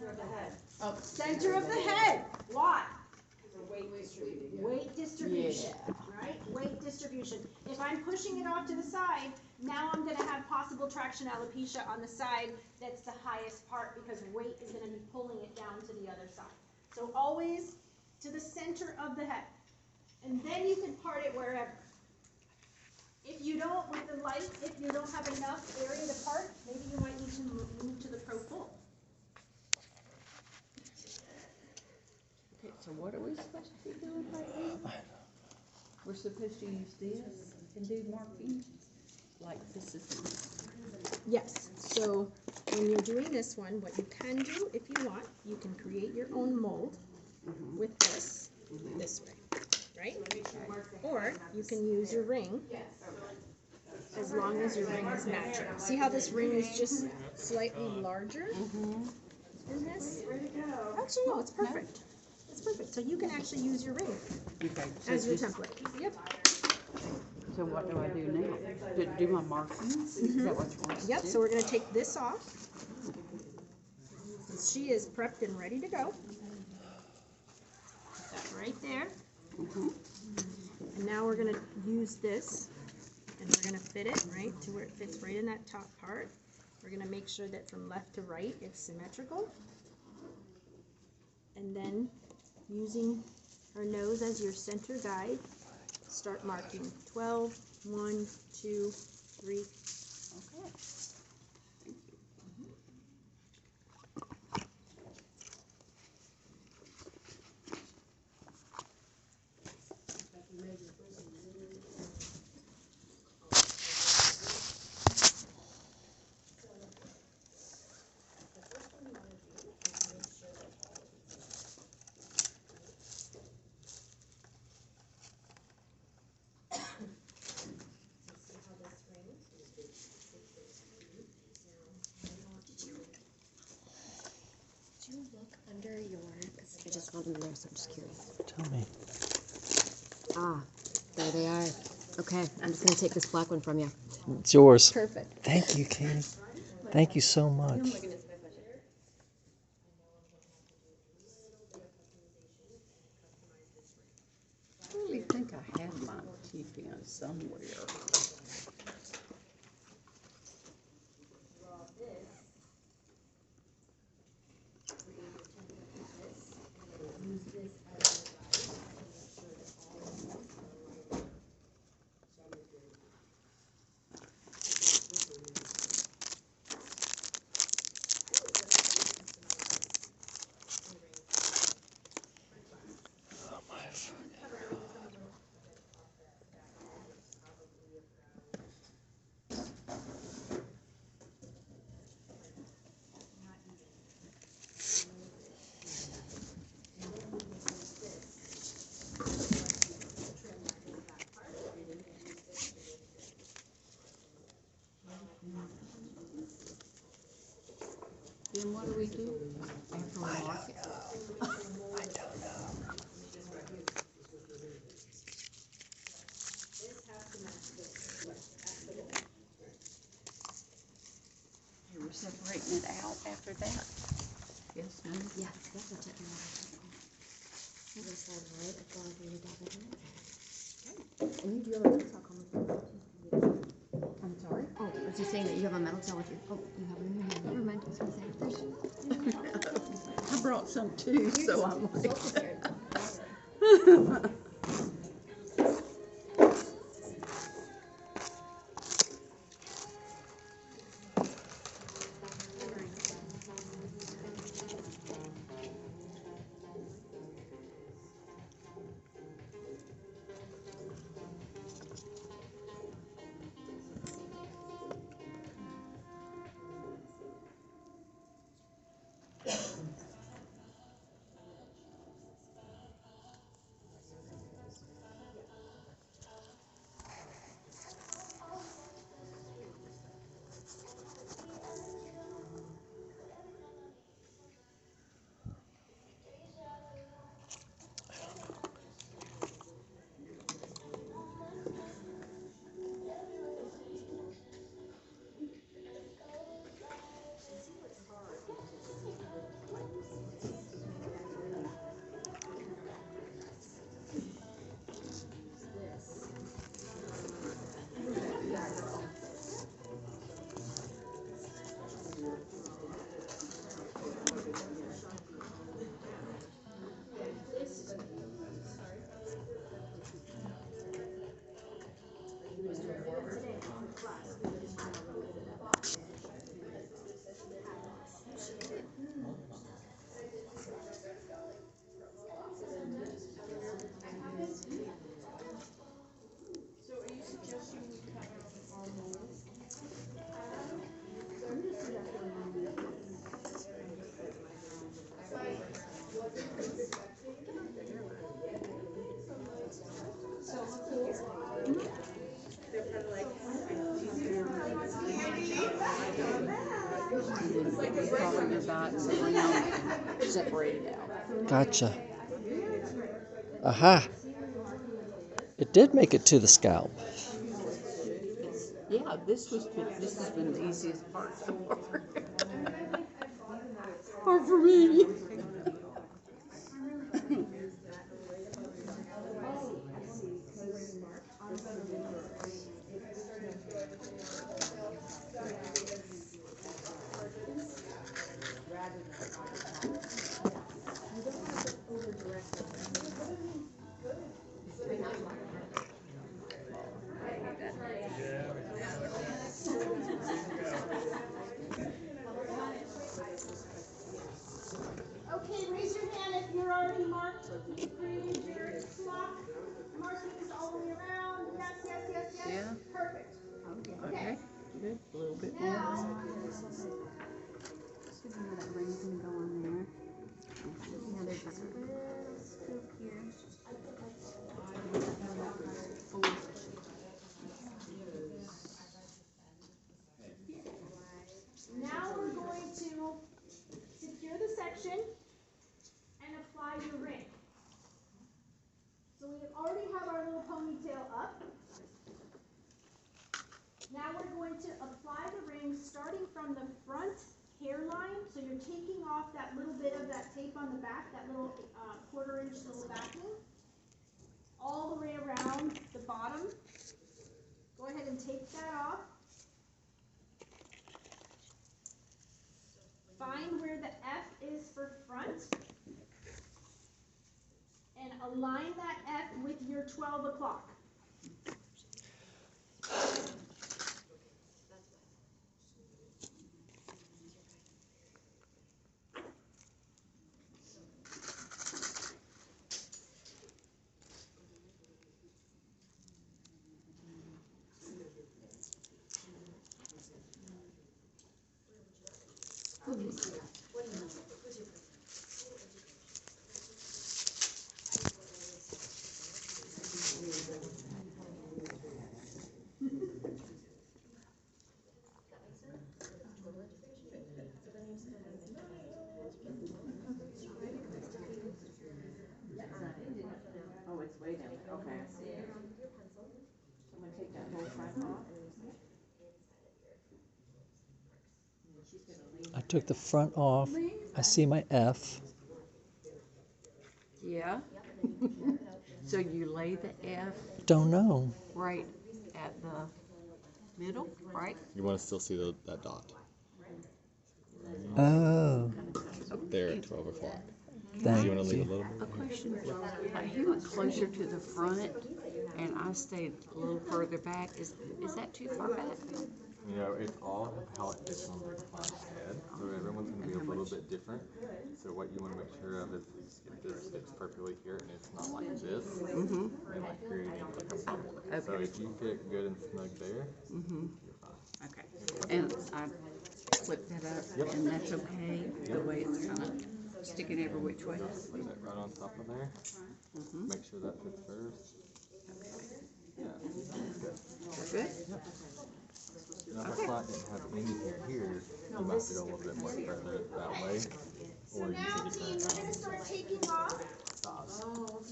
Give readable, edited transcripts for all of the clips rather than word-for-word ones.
of the head. Oh. Center of the head. Why? Weight distribution. Weight distribution, Yeah. right? Weight distribution. If I'm pushing it off to the side, now I'm gonna have possible traction alopecia on the side that's the highest part because weight is gonna be pulling it down to the other side. So always to the center of the head. And then you can part it wherever. If you don't, with the light, if you don't have enough area to part, maybe you might need to move to the Pro Full. Okay, so what are we supposed to be doing right now? We're supposed to use this and do marking? Like this is, Yes, so when you're doing this one, what you can do if you want, you can create your own mold with this way, right? Or you can use your ring, as long as your ring is matching. See how this ring is just slightly larger than this? Actually, no, it's perfect. It's perfect. So you can actually use your ring okay, so as your just- template. Yep. So what do I do now? Do my markings? Is that what you want to do? Yep, so we're going to take this off. She is prepped and ready to go. Put that right there. And now we're going to use this, and we're going to fit it right to where it fits right in that top part. We're going to make sure that from left to right it's symmetrical. And then using our nose as your center guide, start marking 12, 1, 2, 3. Okay. Did you look under your, because I just found them there, so I'm just curious. Tell me. Ah, there they are. Okay, I'm just going to take this black one from you. It's yours. Perfect. Thank you, Katie. Thank you so much. I really think I had my teeth in somewhere. Then what do we do after we mark it? I don't know. Okay, we're separating it out after that. Yes, ma'am. Yes, that's what it is. This side right, it's going to be double. And you do have a metal cell coming from. I'm sorry? Oh, I was just saying that you have a metal cell with you. Oh, you have it in your hand. Never mind, I was going to say. I brought some too, so I'm like. dots around and separate it out. Gotcha. Aha. It did make it to the scalp. Yeah, this has been the easiest part so far. Hard for me. Okay, raise your hand if you're already marked. You created your block markings all the way around. Yes, yes, yes, yes. Yeah. Perfect. Okay, good. A little bit more. Now, See where that ring's gonna go on there. Now there's just a little scoop here. now we're going to secure the section and apply your ring. So we already have our little ponytail up. Now we're going to apply the ring starting from the front hairline. So you're taking off that little bit of that tape on the back, that little 1/4 inch little backing, all the way around the bottom. Go ahead and take that off. Find where the F is for front. And align that F with your 12 o'clock. Oh, it's way down there. Okay. I'm gonna take that whole front off. I took the front off. I see my F. Yeah. So you lay the F Don't know. right at the middle, right? You want to still see that dot Oh, up there at 12 o'clock. thank You want to leave you. a little bit? A question. He went closer to the front, and I stayed a little further back. Is that too far back? You know, it's all how it fits on the client's head. So everyone's going to be a little bit different. So what you want to make sure of is if this fits perfectly here and it's not like this, and like creating like a bubble. So Okay. if you fit good and snug there, you're fine. Okay. And I flipped that up, and that's okay. The way it's kind of sticking every which way. Put it right on top of there. Make sure that fits first. Yeah, that's good. Good. Now, if a client didn't have any hair here, you might have to go a little bit more further that way. So Or you now, could team, we're going to start taking off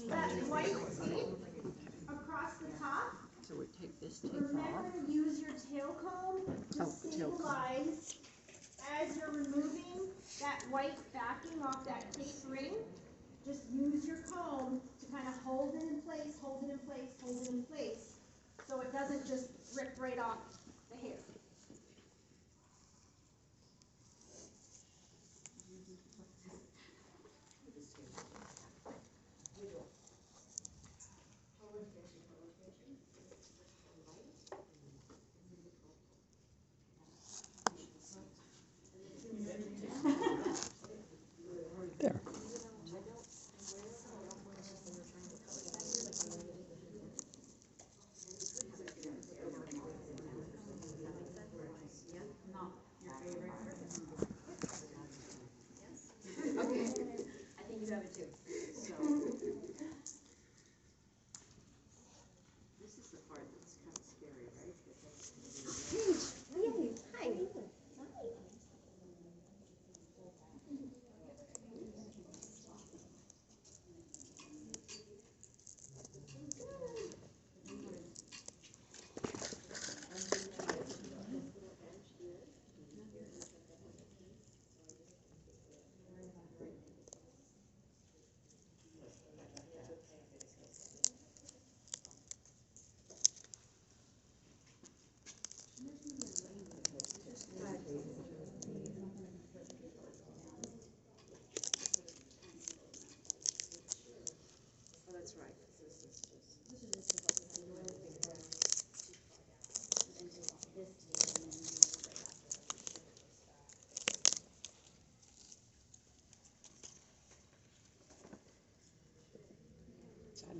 that white tape across the top. So we take this tape Remember off. to use your tail comb to Oh, tail comb. stabilize as you're removing that white backing off that tape ring. Just use your comb to kind of hold it in place, hold it in place, hold it in place, so it doesn't just rip right off the hair. There.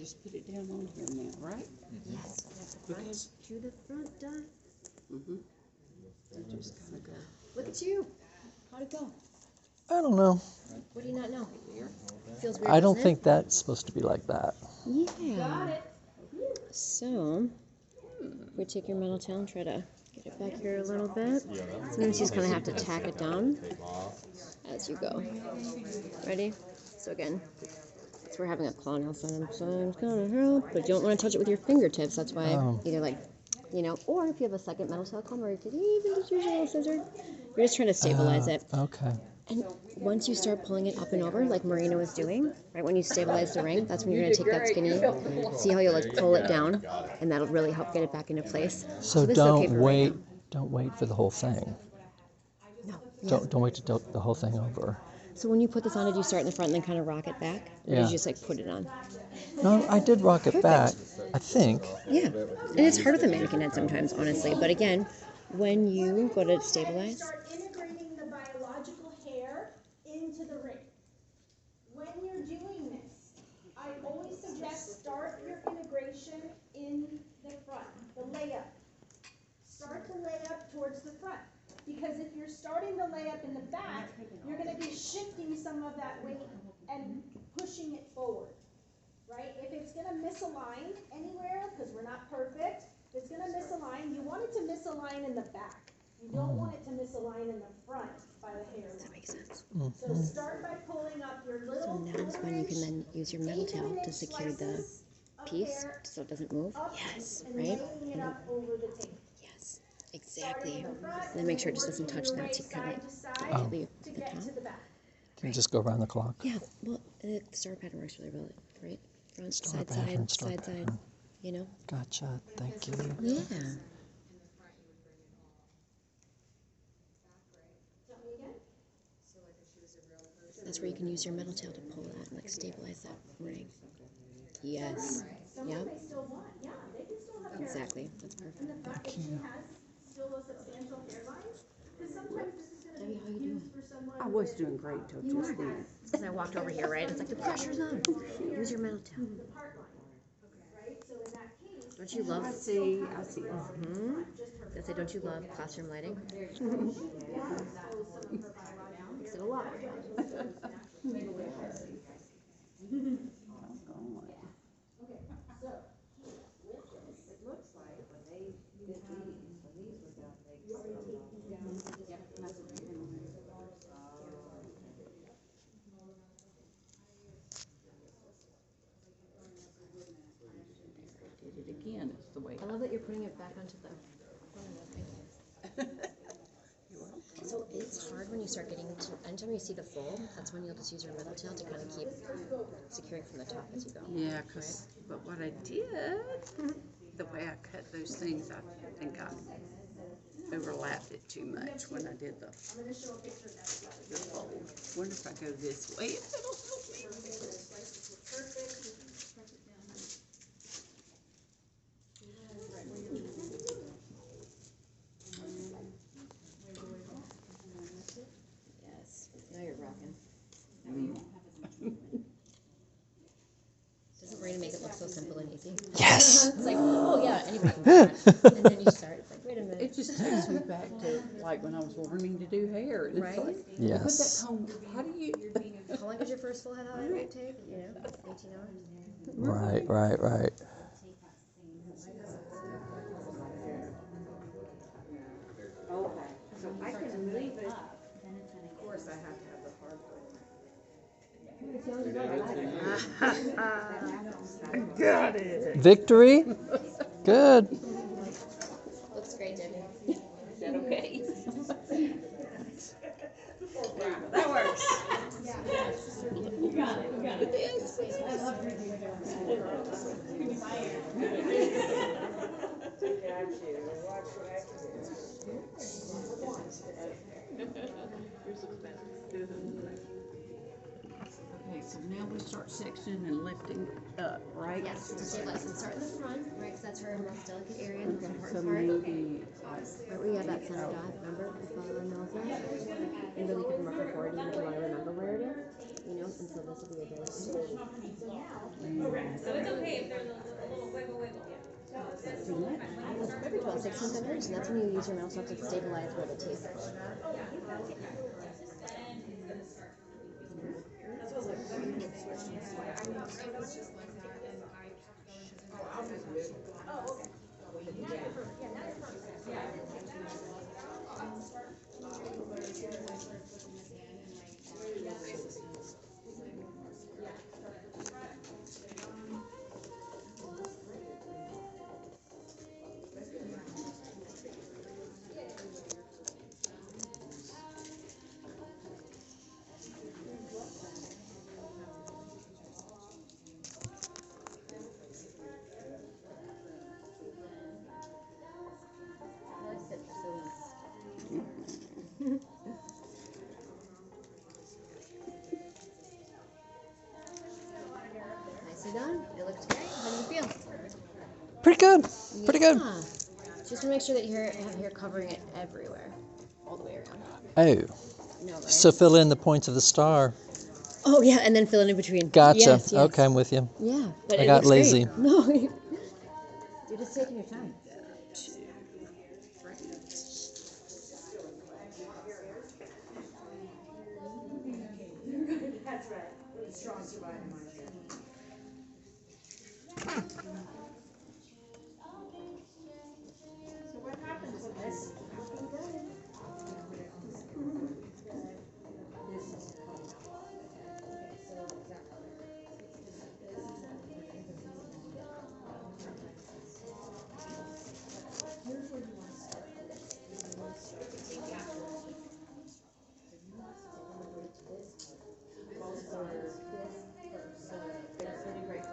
just put it down on here now, right? Yes. Because, To the front, Dot. mm-hmm. They just kinda go. Look at you. How'd it go? I don't know. What do you not know? Feels weird. I don't doesn't it? think that's supposed to be like that. Yeah. So, if we take your metal tail and try to get it back here a little bit, sometimes you just kind of have to tack it down as you go. Ready? So again, so we're having a claw nail sometimes gonna help, but you don't want to touch it with your fingertips. That's why either like, or if you have a second metal tail comb, or you could even just use your little scissor. You're just trying to stabilize it. Okay. And once you start pulling it up and over, like Marina was doing, right when you stabilize the ring, that's when you're gonna take that skinny. See how you'll like pull it down, and that'll really help get it back into place. So this is okay don't for right wait. now. Don't wait for the whole thing. No. Don't wait to tilt the whole thing over. So when you put this on, did you start in the front and then kind of rock it back, or did Yeah. you just like put it on? No, I did rock it back. I think. Yeah, and it's hard with a mannequin head sometimes, honestly. But again, when you go to stabilize, Start integrating the biological hair into the ring. When you're doing this, I always suggest start your integration in the front, the layup. Start the layup towards the front. Because if you're starting the layup in the back, you're going to be shifting some of that weight and pushing it forward. Right? If it's going to misalign anywhere, because we're not perfect, if it's going to misalign, you want it to misalign in the back. You don't want it to misalign in the front by the hair. that makes sense. So start by pulling up your So little now's when you can then use your metal tail to secure the piece so it doesn't move. Yes, and right? laying it up over the tape. Yes, exactly. And then make sure it just doesn't touch that, so you kind of Side leave to the get top. to the back. Can you just go around the clock? Yeah, well, the star pattern works really well, right? Front, Star side, pattern, side, star side, side. pattern. You know? Gotcha. Thank you. Yeah. That's where you can use your metal tail to pull that and like stabilize that ring. Yes. Yep. They still want, yeah, they can still have hair. Exactly. That's perfect. And the fact that she has still those substantial hairlines, because sometimes this is gonna Debbie, how you be doing? used for someone. I was doing great till just then. Because I walked over here, right? It's like the pressure's on. Use your metal tail. The part line, right? So in that case. Don't you love? I see. Hmm. I say, don't you love classroom lighting? Makes it a lot more fun. Did it again, it's the way. I love that you're putting it back onto the. So it's hard when you start getting to, anytime you see the fold, that's when you'll just use your metal tail to kind of keep securing from the top as you go. Yeah, but what I did, the way I cut those things, I think I overlapped it too much when I did the fold. Wonder if I go this way, if it'll help me. Yes. Now you're rocking. Doesn't Marina make it look so simple and easy? Yes. It's like, oh yeah, anybody can do that. And then you start, it's like, wait a minute. It just takes me back to like when I was learning to do hair. And it's Right? like, Yes. put that comb, how do you? How long did your first full head of hair take? You know, 18 hours? Right. Right. Right. Okay, so I can leave it. Of course, I have to have the hard. Got it. Victory. Good. Looks great, Debbie. Is that okay? That works. You got it. You got it. Okay, so now we start sectioning and lifting up, right? Yes, to stabilize. And start in the front, right? Because that's her most delicate area, the most So important part. maybe Right where you have that center dot, remember? The follow on those lines. And really you can mark it forward even if you want to remember where it is. You know, and so this will be your base. So it's okay 16 centimeters, and that's when you use your mouse to stabilize where the tape is. Nicely done. It looks great. How do you feel? Pretty good. Pretty good. Yeah. Just want to make sure that you have hair covering it everywhere, all the way around. Oh, No, right? so fill in the point of the star. Oh yeah, and then fill it in between. Gotcha. Yes, yes. Okay, I'm with you. Yeah, but I it got looks lazy. Great. No, you're just taking your time. That's right. The strong survive in my chair. So what happens with this? Here's where you want to start. You want to start with the after. So you want to celebrate this part. Also, this first. So there's really great.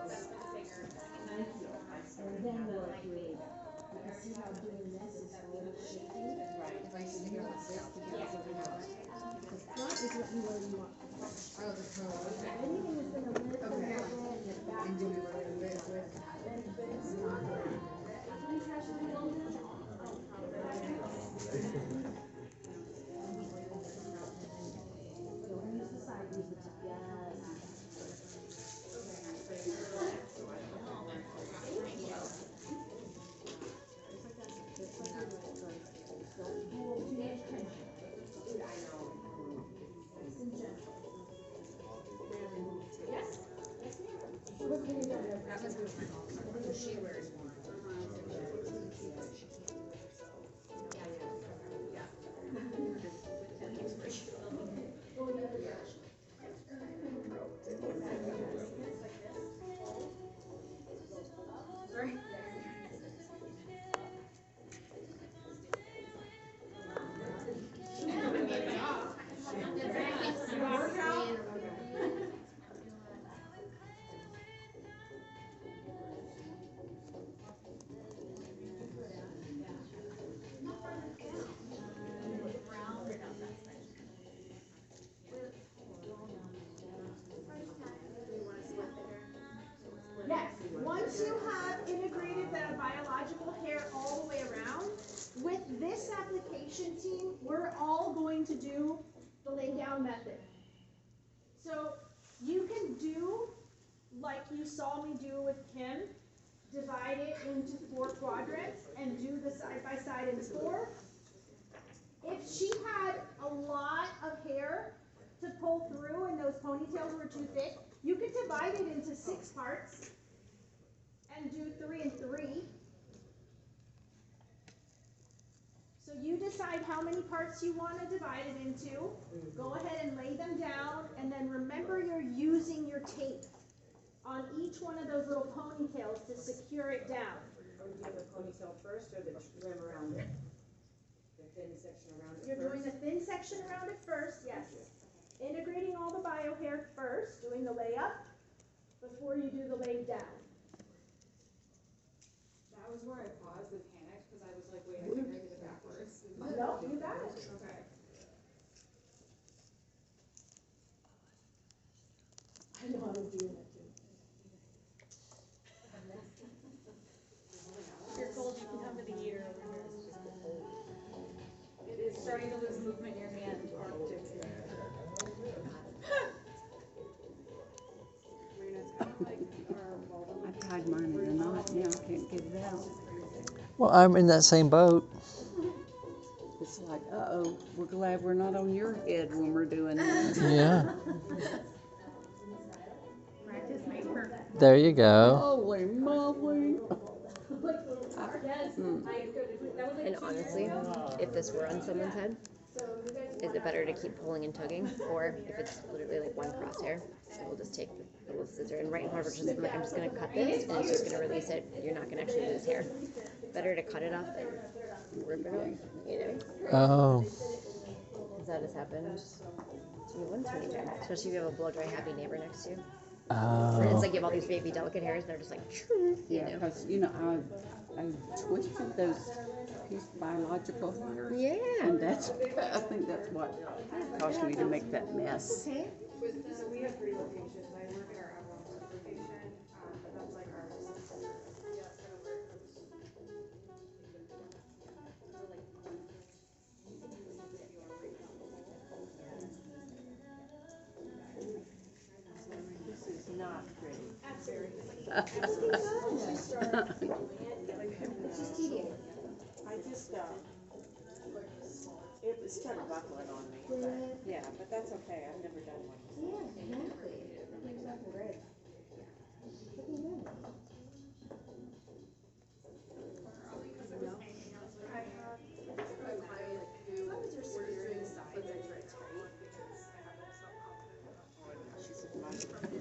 Thank you. And then work really back. Because see how doing this is really shifting? Right. If I stick it like this to get something out. The front is what you really want. Oh, the front. Anything is going to lift the Okay. and the back. And do we want to mix with? Don't use the side, use the top. Yes. Yes, once you have integrated the biological hair all the way around, with this application team, we're all going to do the lay down method. So you can do like you saw me do with Kim, divide it into 4 quadrants and do the side by side in 4. If she had a lot of hair to pull through and those ponytails were too thick, you could divide it into 6 parts and do 3 and 3. So you decide how many parts you want to divide it into. Go ahead and lay them down, and then remember you're using your tape on each one of those little ponytails to secure it down. Are we doing the ponytail first or the trim around it? The thin section around it You're first? doing the thin section around it first, yes. Integrating all the bio hair first, doing the lay up before you do the lay down. That was where I paused and panicked because I was like, wait, I think I did it backwards. No, you got it. Okay. I know I was doing that too. If you're cold, you can come to the heater over here. It is starting to lose movement in your hand, Arctic. Marina, it's kind of like our Waldo. I tied mine in a knot, now I can't get it out. Well, I'm in that same boat. It's like, uh-oh, we're glad we're not on your head when we're doing this. Yeah. There you go. Holy moly. And honestly, if this were on someone's head, is it better to keep pulling and tugging, or if it's literally like one crosshair, I will just take the little scissor and right in Harvard, just I'm like, I'm just gonna cut this and it's just gonna release it. You're not gonna actually lose hair. Better to cut it off than rip it away, you know? Oh. Because that has happened to me once many times, especially if you have a blow dry happy neighbor next to you. Oh. It's like you have all these baby delicate hairs, they're just like, you Yeah, know? because, I twisted those piece biological hair. Yeah. And I think that's what caused me to make that mess. So we have 3 locations. I work at our Avalon Park location, but that's like our This is not pretty. I just, it was kind of buckling on me, but, yeah, but that's okay, I've never done one.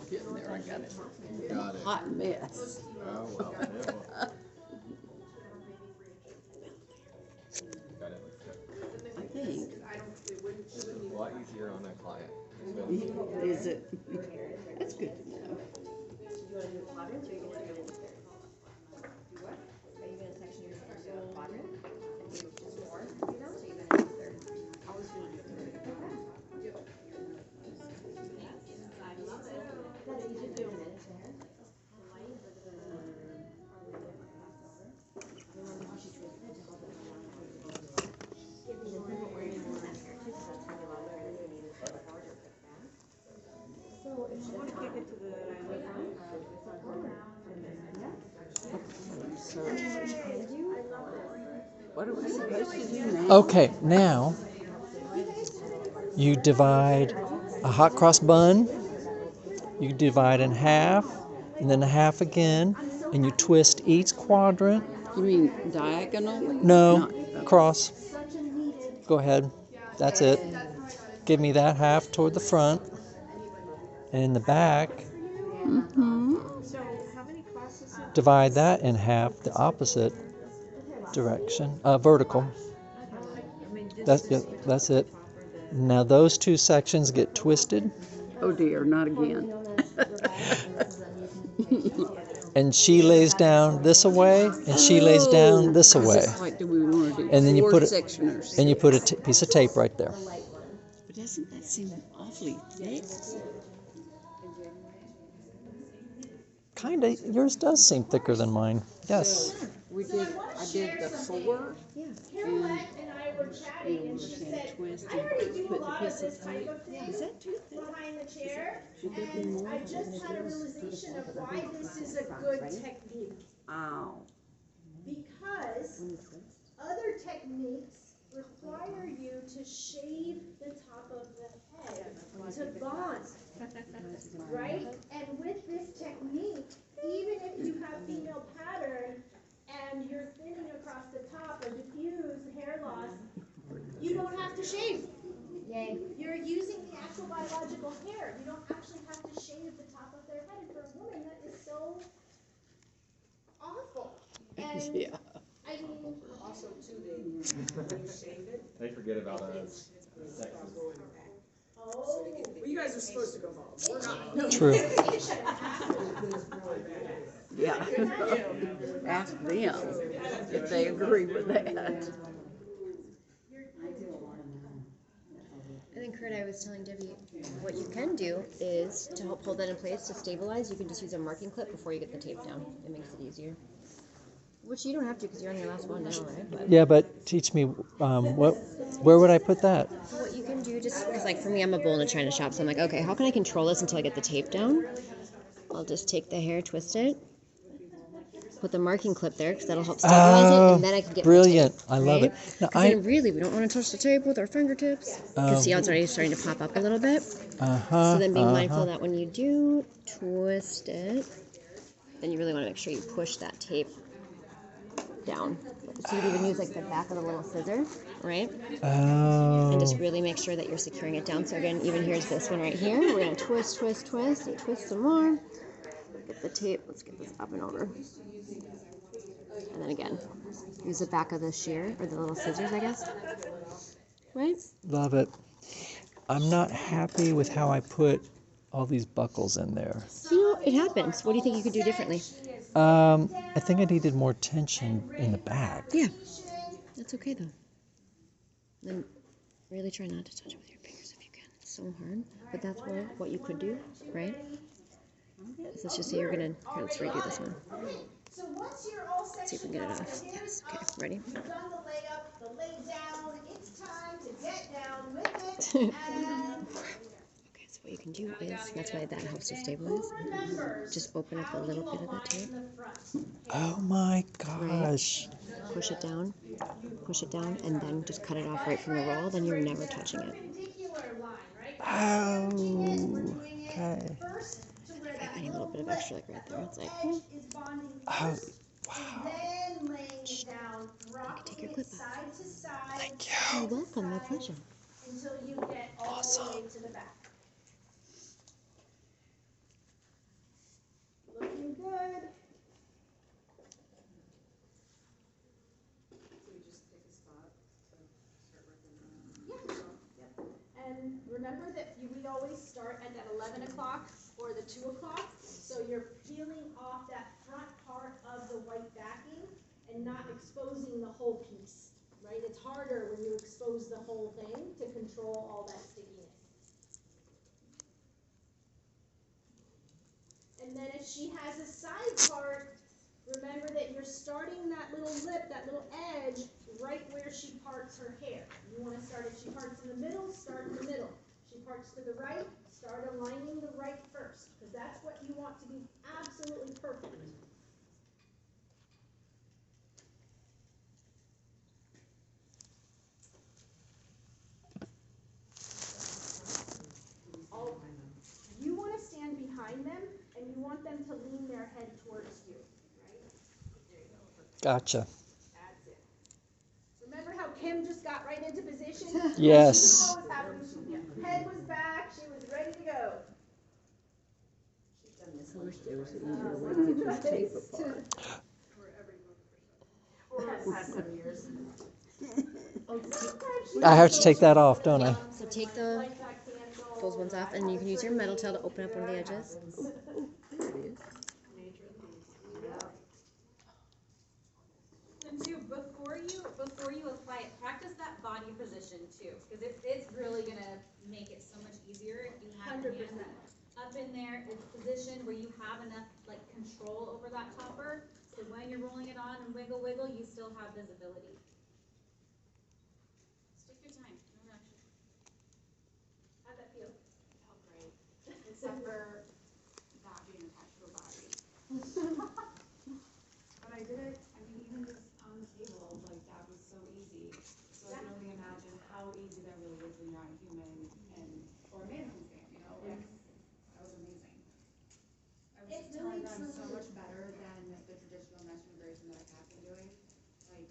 Getting there, I got it. Got it. Hot mess. Oh, well. Got it. I think. It's a lot easier on a client. Is it? That's good to know. Are you gonna section your hair to a quadrant? And do just 4, you know? So you're gonna do 3rd. Always do 3rd. So, what are we supposed to do now? Okay, now you divide a hot cross bun. You divide in half, and then a half again, and you twist each quadrant. You mean diagonally? No, Not- cross. Go ahead. That's it. Give me that half toward the front, and in the back, divide that in half the opposite direction, vertical. That's it. Now those 2 sections get twisted, Oh dear, not again. and she lays down this away, and she lays down this away, Like, do we want to do and then you 4 put it, sectioners? and you put a piece of tape right there. But doesn't that seem awfully thick? Kinda. Yours does seem thicker than mine. Yes. I did the 4, Caroline and I were chatting and she said, twist I already do a put the lot of piece this of type tape. of thing Is that too thick? behind the chair. Should there be more? I just had a realization of why this is a good technique. Ow. Because other techniques require you to shave the top of the head to bond, right? And with this technique, even if you have female pattern and you're thinning across the top or diffuse hair loss, you don't have to shave. Yay. You're using the actual biological hair. You don't actually have to shave the top of their head. And for a woman, that is so awful. And Yeah. I mean, Also too, when you shave it, They forget about us. oh. well, you guys are supposed to go home, we're not. True. Yeah. Ask them if they agree with that. And then Kurt, I was telling Debbie, what you can do is to help hold that in place to stabilize, you can just use a marking clip before you get the tape down. It makes it easier. Which you don't have to because you're on your last one now, right? But Yeah, but teach me where would I put that? so what you can do, just because like for me, I'm a bull in a china shop, so I'm like, okay, how can I control this until I get the tape down? I'll just take the hair, twist it, put the marking clip there because that'll help stabilize it, and then I can get brilliant. my tape, I love right? it. Now, Because then really, we don't want to touch the tape with our fingertips. Because see how it's already starting to pop up a little bit? Uh-huh, So then being mindful that when you do twist it, then you really want to make sure you push that tape down. So you can even use like the back of the little scissor, right? Oh. And just really make sure that you're securing it down. So again, even here's this one right here. We're going to twist, twist, twist, and twist some more. Get the tape. Let's get this up and over. And then again, use the back of the shear, or the little scissors, I guess. Right? Love it. I'm not happy with how I put all these buckles in there. You know, it happens. What do you think you could do differently? I think I needed more tension in the back. Yeah. That's okay, though. Then really try not to touch it with your fingers if you can. It's so hard. But that's what you could do, right? So let's just say you're going to... Here, let's redo this one. So once you're all See if we can get it off. Yes. Okay, ready? You've done the lay up, the lay down, it's time to get down with it, and Okay, so what you can do is, that's why that helps to stabilize. Just open up a little bit of the tape. Oh my gosh. Push it down, and then just cut it off right from the roll. Then you're never touching it. Oh. Okay. I need a little bit of extra, like right there. It's like, Oh. Wow. then laying it down, take your clip off. side to side. Thank You're you. welcome. My pleasure. Until you get all the way to the back. Looking good. And remember that we always start at that 11 o'clock or the 2 o'clock. So you're peeling off that front part of the white backing and not exposing the whole piece, right? It's harder when you expose the whole thing to control all that stickiness. And then if she has a side part, remember that you're starting that little lip, that little edge, right where she parts her hair. You want to start, if she parts in the middle, start in the middle. She parts to the right, start aligning the right first, because that's what you want to be absolutely perfect. You want to stand behind them, and you want them to lean their head towards you, right? Gotcha. That's it. Remember how Kim just got right into position? Yes. What was happening? Head was back. She was ready to go. I wish there was an easier way to get this tape apart. I have to take that off, don't I? So take those ones off, and you can use your metal tail to open up one of the edges. And too, before you apply it, practice that body position too, because it's really gonna make it so much easier if you have the hand up in there. It's positioned where you have enough like control over that topper, so when you're rolling it on and wiggle, you still have visibility. Just take your time, no rush. How'd that feel? Felt great, except for that being attached to a body. But I did it, I mean, even just on the table, like, that was so easy. So I can only imagine how easy that really is when you're on a human and, or a mannequin stand, you know, like, that was amazing. I was just telling them so much better than the traditional mesh integration that I have been doing, like,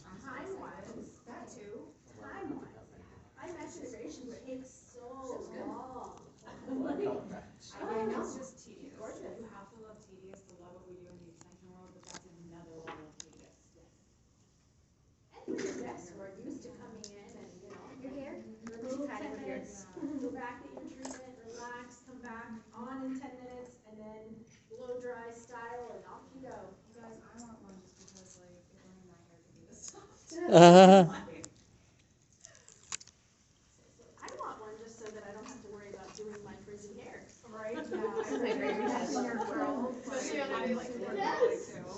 I'm so excited. That too. Time-wise. My mesh integration takes so long. I know, it's just tedious. You have to love tedious to love what we do in the extension world, but that's another level of tedious. And for your guests who are used to coming in and, you know, your hair, remove 10 minutes, go back, get your treatment, relax, come back, on in 10 minutes, and then blow dry style, and off you go. You guys, I want one just because, like, if only my hair could be this soft. I want one just so that I don't have to worry about doing my frizzy hair. Right? Yeah. I agree. Especially on a day like today, too.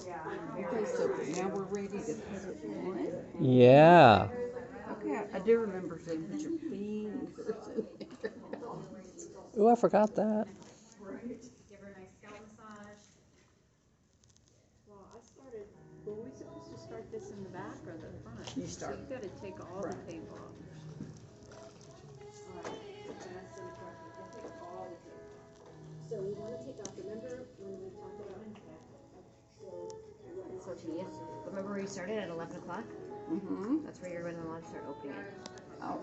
Yeah. Okay, so now we're ready to put it on. Yeah. Okay, I do remember saying put your fingers in there. Oh, I forgot that. Give her a nice scalp massage. this in the back or the front? You start. So you gotta take all the tape off. So we wanna take off, remember when we talked about, It's so tedious. Remember where you started at 11 o'clock? Mm-hmm. That's where you're going to want to start opening it. Oh,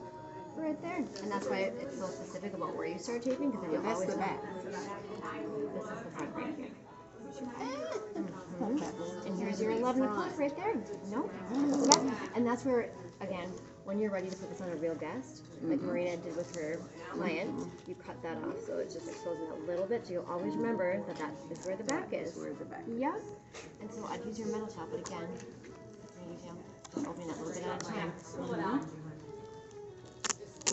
Right there. And that's why it's so specific about where you start taping, because then you'll always know. This is the front right here. And here's your 11 o'clock right there. No. Yeah. And that's where, again, when you're ready to put this on a real guest, like Marina did with her client, you cut that off. So it's just exposing a little bit, so you'll always remember that that is where the back is. where the back. Yep. And so I'd use your metal top, but again, just open it a little bit at a time.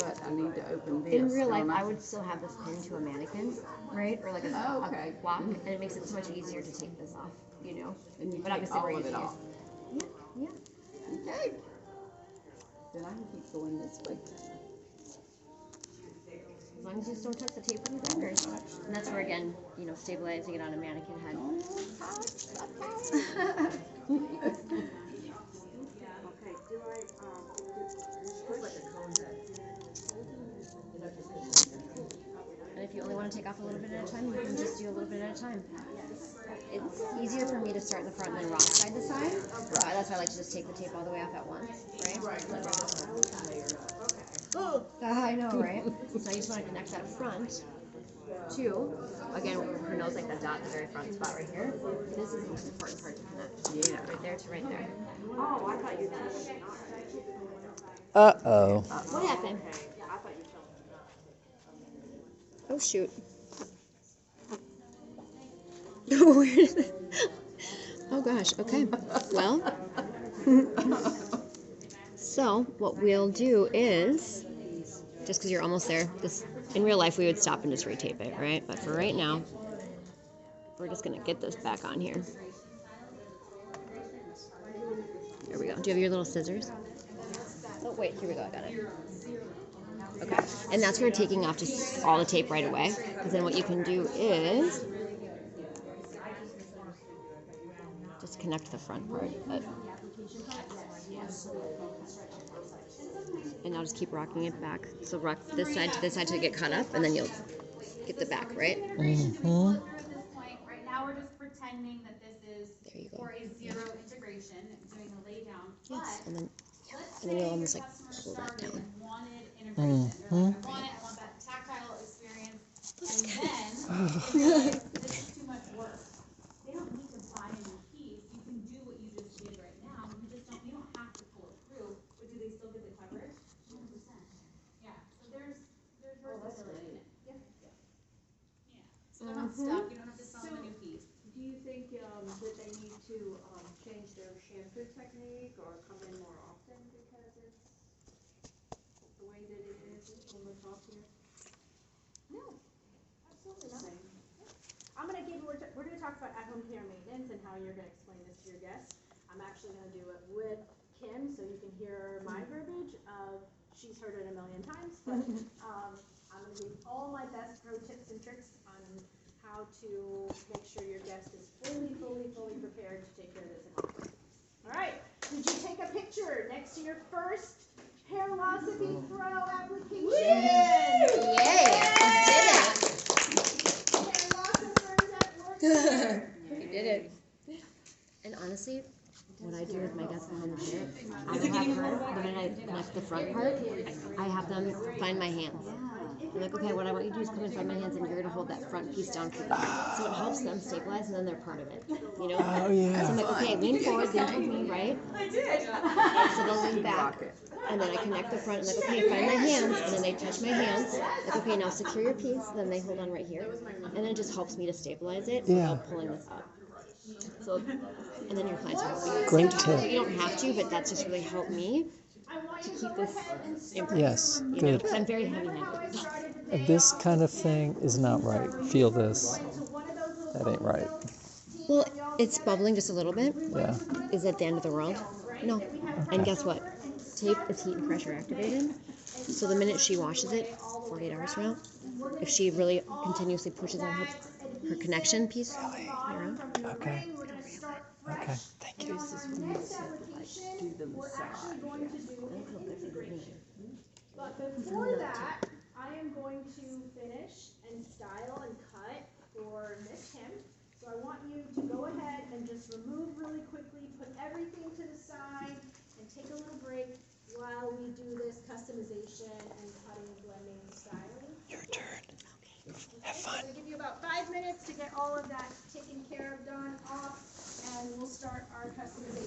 But I need to open this. In real life, don't I would still have this pinned to a mannequin, right? Or like a Okay. block, and it makes it so much easier to take this off, you know? And you But take obviously all we're of it using off. Yeah, yeah. Okay. Then I can keep going this way. As long as you just don't touch the tape with your fingers. And that's where, again, you know, stabilizing it on a mannequin head. And if you only want to take off a little bit at a time, you can just do a little bit at a time. It's easier for me to start in the front and then rock side to side. That's why I like to just take the tape all the way off at once, right? I know, right? So you just want to connect that front to, again, her nose like that dot in the very front spot right here. This is the most important part to connect. Yeah. Right there to right there. oh, I thought you were. Uh-oh. What happened? Oh, shoot. Oh, gosh. Okay. Well, so what we'll do is, just because you're almost there, this in real life we would stop and just retape it, right? But for right now, we're just going to get this back on here. There we go. Do you have your little scissors? Oh, wait. Here we go. I got it. Okay, and that's where taking off just all the tape right away, because then what you can do is just connect the front part. And I'll just keep rocking it back. So rock this side to this side to get caught up, and then you'll get the back, right? Mm-hmm. At this point, right now we're just pretending that this is There you go. for a zero integration, doing a lay down. Yes, But and then let's and then you'll say almost your like customer pull that started down. and wanted integration. They're like, I want that tactile experience. And then they realize this is too much work. They don't need to buy a new piece. You can do what you just did right now. You don't have to pull it through, but do they still get the coverage? 100%. Yeah. So there's versatility in it. Yeah. So they're not stuck. You don't have to sell them a new piece. Do you think, that they need to, change their shampoo technique or come in more often because it's the way that it is on the top here? No, absolutely not. I'm gonna we're gonna talk about at-home care maintenance and how you're gonna explain this to your guests. I'm actually gonna do it with Kim, so you can hear my verbiage of, she's heard it a million times, but, I'm gonna give you all my best pro tips and tricks on how to make sure your guest is fully prepared to take care of this at home. All right, did you take a picture next to your first Hairlosophy Pro application? Yay! You did it. And honestly, what I do with my guests behind the chair, I will have her, the minute I connect the front part, I have them find my hands. I'm like, okay, what I want you to do is come and find my hands, and you're going to hold that front piece down for me. So it helps them stabilize, and then they're part of it. You know? Oh, yeah. So I'm like, okay, lean forward, lean towards me, right? I did. So they'll lean back, and then I connect the front, and like, okay, find my hands, and then they touch my hands. Like, okay, now secure your piece, then they hold on right here. And then it just helps me to stabilize it without pulling this up. So, and then your clients are helping. Great tip. You don't have to, but that's just really helped me to keep this in place. Yes, You know, good. because I'm very heavy-handed. This kind of thing is not right. Feel this. That ain't right. Well, it's bubbling just a little bit. Yeah. Is it the end of the world? No. And guess what? Tape is heat and pressure activated. So the minute she washes it, 48 hours from now, if she really continuously pushes on her connection piece, Okay. Okay. Thank you. Next application customization, them we're aside, actually going to do They look an different to me. integration. But before that, I am going to finish and style and cut for Miss Kim. So I want you to go ahead and just remove really quickly, put everything to the side, and take a little break while we do this customization and cutting, blending, and styling. Your turn. Have fun. I'm gonna give you about 5 minutes to get all of that taken care of, done, off, and we'll start our customization.